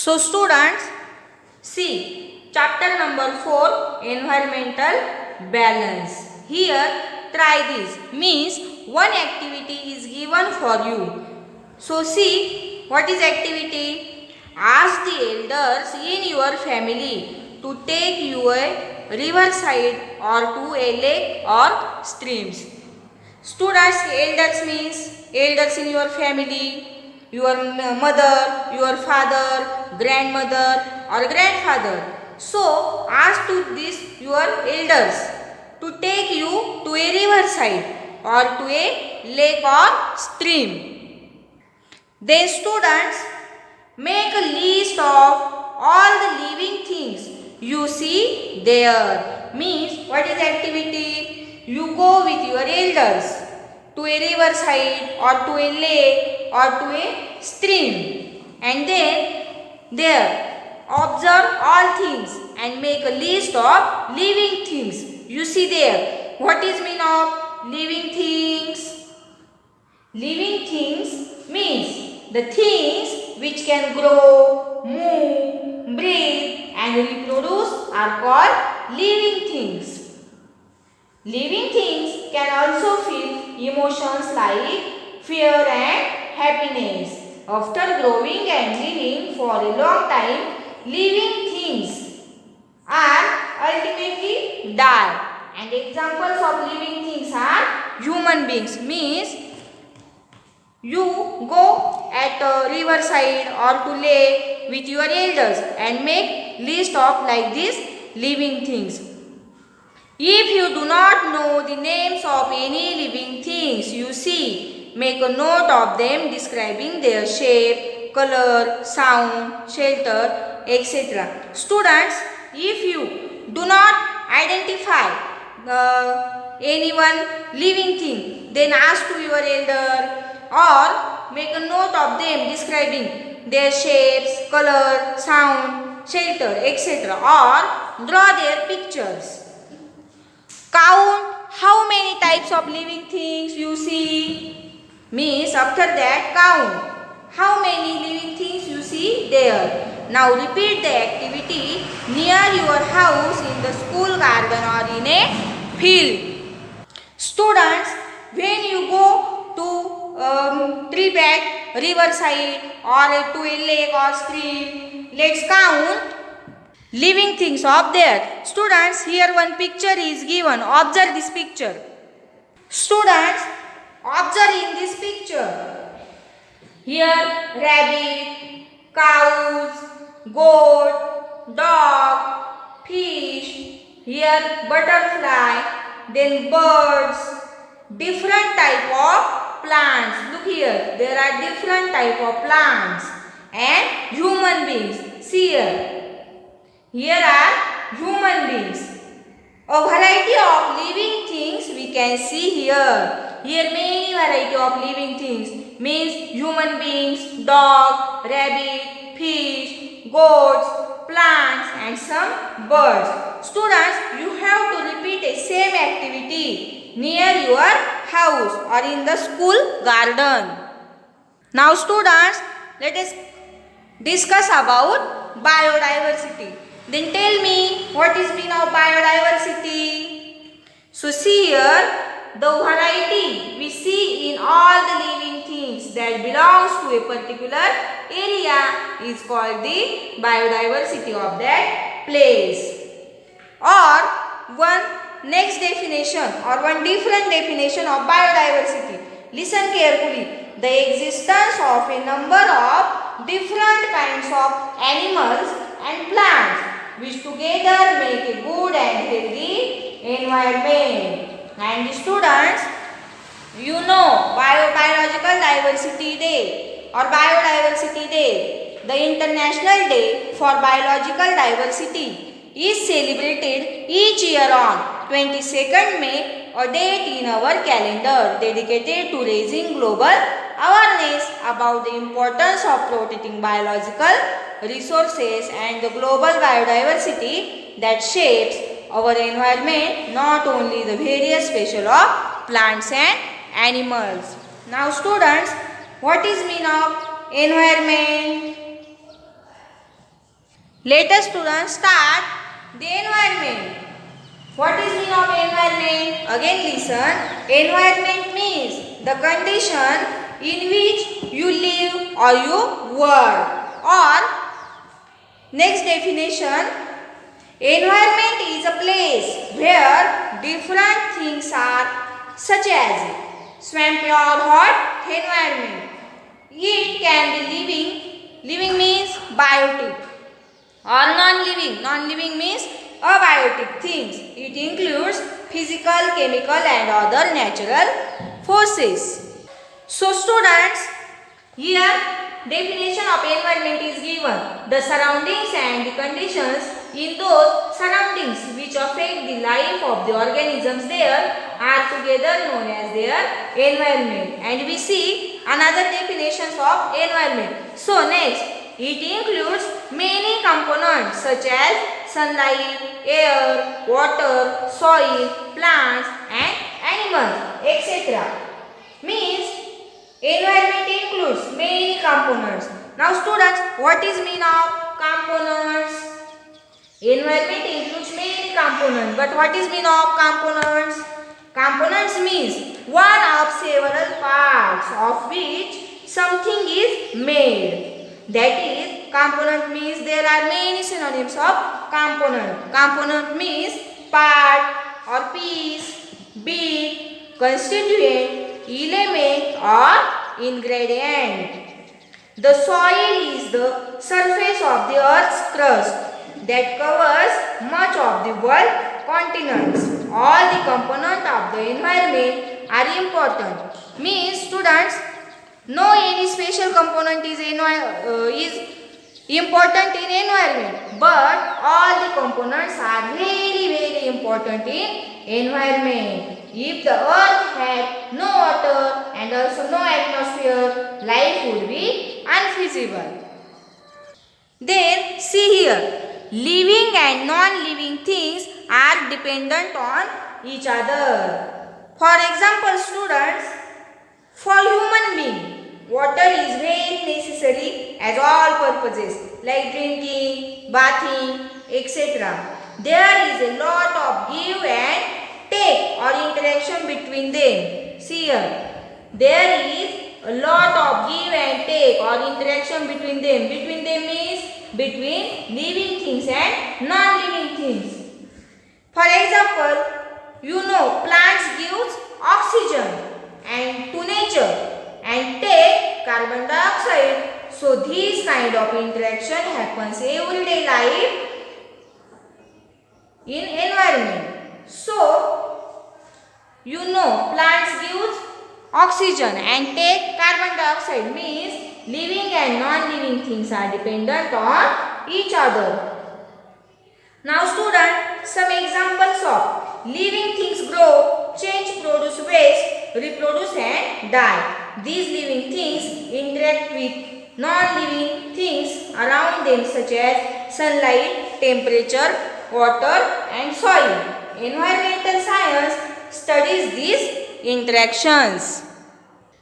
So students, see chapter number 4, environmental balance. Here try this, means one activity is given for you. So see what is activity. Ask the elders in your family to take you a riverside or to a lake or streams. Students, elders means elders in your family, your mother, your father, grandmother or grandfather. So ask to this your elders to take you to a riverside or to a lake or stream. Then students, make a list of all the living things you see there. Means what is activity? You go with your elders to a riverside or to a lake or to a stream, and then there observe all things and make a list of living things you see there. What is mean of living things? Living things means the things which can grow, move, breathe and reproduce are called living things. Living things can also feel emotions like fear and happiness. After growing and living for a long time, living things are ultimately die. And examples of living things are human beings. Means you go at a riverside or to lake with your elders and make list of like this living things. If you do not know the names of any living things you see, make a note of them describing their shape, color, sound, shelter, etc. Students, if you do not identify any one living thing, then ask to your elder or make a note of them describing their shapes, color, sound, shelter, etc. or draw their pictures. Count how many types of living things you see. Means after that count how many living things you see there. Now repeat the activity near your house, in the school garden or in a field. Students, when you go to trip at riverside or to a lake or stream, let's count living things of there. Students, here one picture is given. Observe this picture. Students, observe in this picture. Here rabbit, cows, goat, dog, fish. Here butterfly, then birds, different type of plants. Look here, there are different type of plants and human beings. See here. Here are human beings. A variety of living things we can see here. Here many variety of living things. Means human beings, dog, rabbit, fish, goats, plants and some birds. Students, you have to repeat a same activity near your house or in the school garden. Now students, let us discuss about biodiversity. Then tell me what is mean of biodiversity. So see here, the variety we see in all the living things that belongs to a particular area is called the biodiversity of that place. Or one next definition or one different definition of biodiversity. Listen carefully. The existence of a number of different kinds of animals and plants which together make a good and healthy environment. And students, you know Biological Diversity Day or Biodiversity Day, the International Day for Biological Diversity, is celebrated each year on 22nd May, a date in our calendar dedicated to raising global awareness about the importance of protecting biological resources and the global biodiversity that shapes our environment, not only the various species of plants and animals. Now students, what is mean of environment? Let us students start the environment. What is mean of environment? Again listen. Environment means the condition in which you live or you work. Or next definition, environment is a place where different things are, such as swampy or hot environment. It can be living. Living means biotic, or non-living. Non-living means abiotic things. It includes physical, chemical and other natural forces. So students, here definition of environment is given. The surroundings and the conditions in those surroundings which affect the life of the organisms there are together known as their environment. And we see another definitions of environment. So next, it includes many components such as sunlight, air, water, soil, plants and animals, etc. Means environment includes many components. Now students, what is mean of components? Environment includes many components, but what is mean of components? Components means one of several parts of which something is made. That is, component means there are many synonyms of component. Component means part or piece, bit, constituent, element or ingredient. The soil is the surface of the earth's crust that covers much of the world continents. All the components of the environment are important. Means students, no any special component is important in environment, but all the components are very important in environment. If the earth had no water and also no atmosphere, life would be unfeasible. Then see here, living and non-living things are dependent on each other. For example, students, for human being, water is very necessary as all purposes like drinking, bathing, etc. There is a lot of give and take or interaction between them. See here, there is a lot of give and take or interaction between them. Between them means between living things and non-living things. For example, plants gives oxygen and to nature and take carbon dioxide. So this kind of interaction happens everyday life in environment. So plants gives oxygen and take carbon dioxide means living and non-living things are dependent on each other. Now student, some examples of living things grow, change, produce waste, reproduce and die. These living things interact with non-living things around them such as sunlight, temperature, water and soil. Environmental science studies these interactions.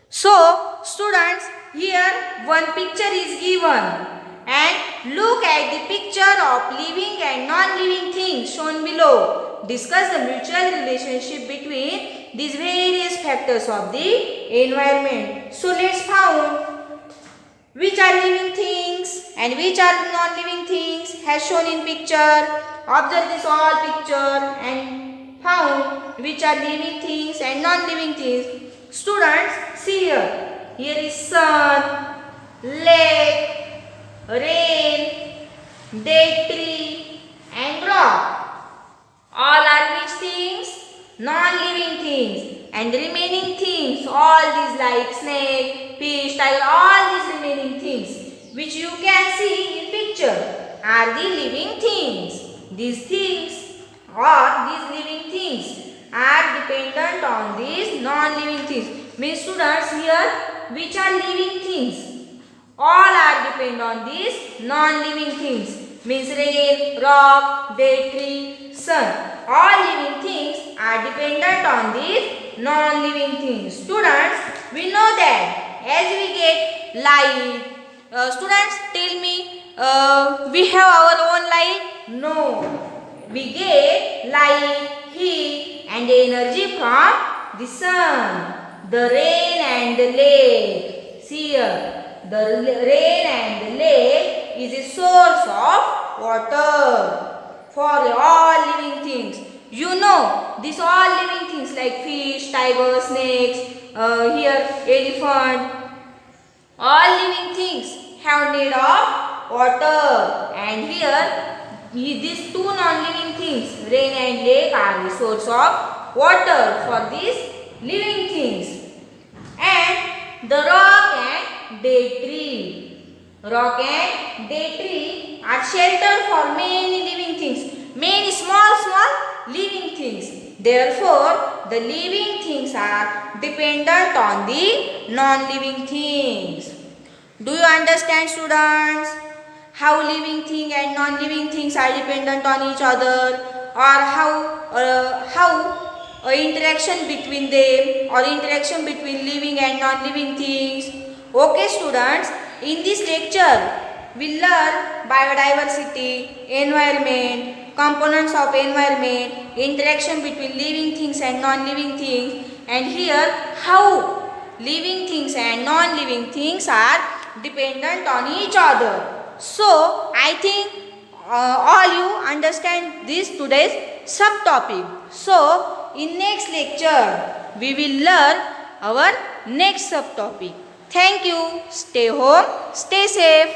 So students, here one picture is given and look at the picture of living and non-living things shown below. Discuss the mutual relationship between these various factors of the environment. So let's find which are living things and which are non-living things as shown in picture. Observe this all picture and found which are living things and non-living things. Students, see here. Here is sun, lake, rain, dead tree and rock. All are which things? Non-living things. And the remaining things, all these like snake, fish, tiger, all these remaining things which you can see in picture are the living things. These things or these living things are dependent on these non-living things. Means students, here which are living things? All are dependent on these non-living things. Means rain, rock, dead tree, sun. All living things are dependent on these non-living things. Students, we know that as we get light, students tell me we have our own light? No. We get light, heat and energy from the sun, the rain and the lake. See here, the rain and the lake is a source of water for all living things. You know, these all living things like fish, tiger, snakes, here elephant, all living things have need of water, and here these two non-living things, rain and lake, are the source of water for these living things. And the rock and date tree. Rock and date tree are shelter for many living things, many small living things. Therefore, the living things are dependent on the non-living things. Do you understand, students? How living thing and non-living things are dependent on each other, or how interaction between them, or interaction between living and non-living things. Okay, students, in this lecture we learn biodiversity, environment, components of environment, interaction between living things and non-living things, and here how living things and non-living things are dependent on each other. So, I think all you understand this today's subtopic. So, in next lecture, we will learn our next subtopic. Thank you. Stay home, stay safe.